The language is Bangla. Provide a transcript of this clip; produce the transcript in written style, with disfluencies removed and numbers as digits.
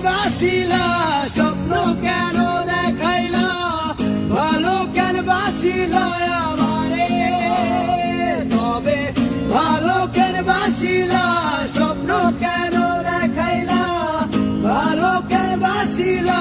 বাসিলা স্বপ্ন কেন দেখাইলা ভালো কেন বাসিলা আমারে তবে ভালো কেন বাসিলা স্বপ্ন কেন দেখাইলা ভালো কেন বাসিলা